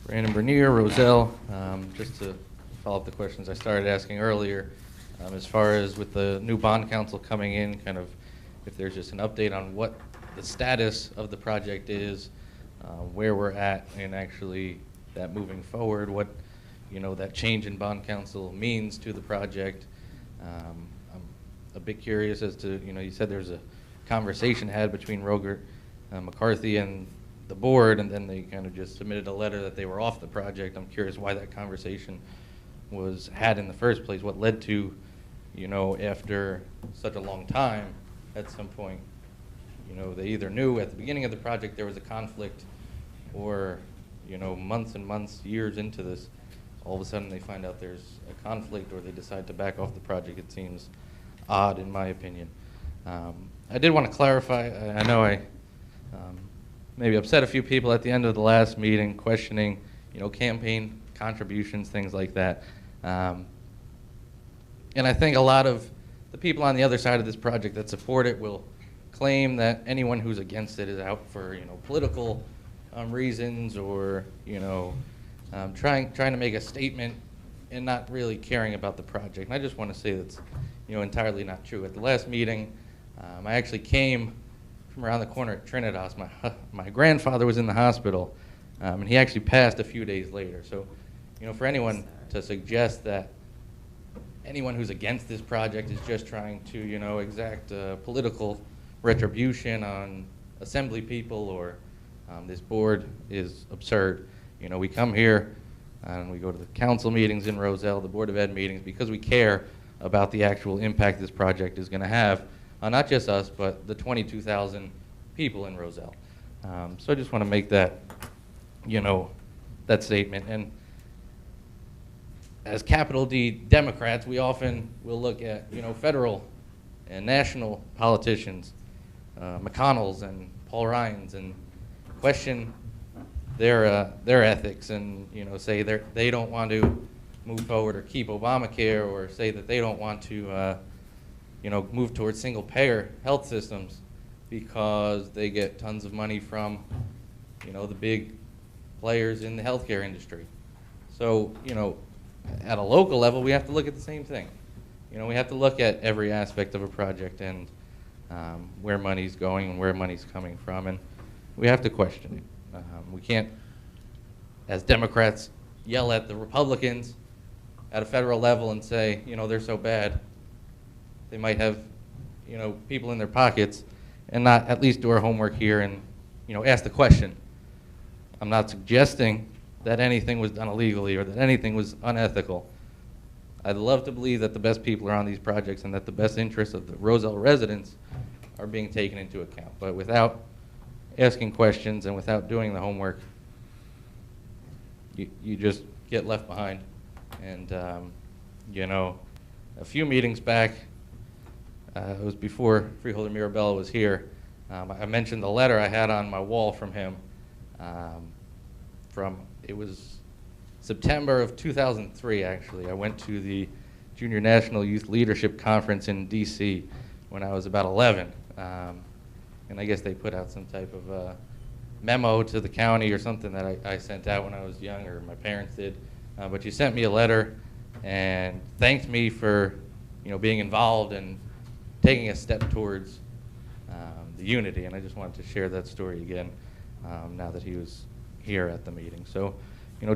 Brandon Bernier, Roselle. Just to follow up the questions I started asking earlier, as far as with the new bond council coming in, kind of if there's just an update on what the status of the project is, where we're at, and actually that moving forward, what that change in bond council means to the project. I'm a bit curious as to, you said there's a conversation had between Rogert, McCarthy, and the board, and then they kind of just submitted a letter that they were off the project. I'm curious why that conversation was had in the first place. What led to, after such a long time, at some point, they either knew at the beginning of the project there was a conflict, or, months and months, years into this, all of a sudden they find out there's a conflict, or they decide to back off the project. It seems odd, in my opinion. I did want to clarify. I know I maybe upset a few people at the end of the last meeting, questioning, campaign contributions, things like that. And I think a lot of the people on the other side of this project that support it will claim that anyone who's against it is out for, political reasons, or, trying to make a statement and not really caring about the project. And I just want to say that's, entirely not true. At the last meeting, I actually came from around the corner at Trinitas. My grandfather was in the hospital, and he actually passed a few days later. So, for anyone to suggest that anyone who's against this project is just trying to, exact political retribution on assembly people or this board is absurd. We come here and we go to the council meetings in Roselle, the Board of Ed meetings, because we care about the actual impact this project is going to have on not just us, but the 22,000 people in Roselle. So I just want to make that, that statement. And as capital D Democrats, we often will look at, federal and national politicians, McConnell's and Paul Ryan's, and question their ethics, and say they don't want to move forward or keep Obamacare, or say that they don't want to move towards single-payer health systems because they get tons of money from the big players in the healthcare industry. So at a local level, we have to look at the same thing. We have to look at every aspect of a project and where money's going and where money's coming from, and we have to question it. We can't, as Democrats, yell at the Republicans at a federal level and say, they're so bad. They might have, people in their pockets, and not at least do our homework here and, ask the question. I'm not suggesting that anything was done illegally or that anything was unethical. I'd love to believe that the best people are on these projects and that the best interests of the Roselle residents are being taken into account. But without asking questions and without doing the homework, you just get left behind. And, a few meetings back, it was before Freeholder Mirabella was here, I mentioned the letter I had on my wall from him. It was September of 2003, actually. I went to the Junior National Youth Leadership Conference in DC when I was about 11. And I guess they put out some type of memo to the county or something that I sent out when I was young, or my parents did. But you sent me a letter and thanked me for, being involved and taking a step towards the unity. And I just wanted to share that story again now that he was here at the meeting. So,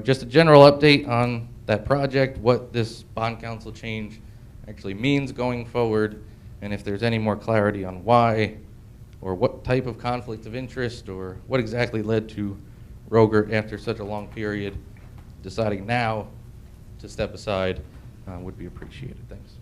just a general update on that project, what this bond council change actually means going forward, and if there's any more clarity on why, or what type of conflict of interest, or what exactly led to Rogert, after such a long period, deciding now to step aside, would be appreciated. Thanks.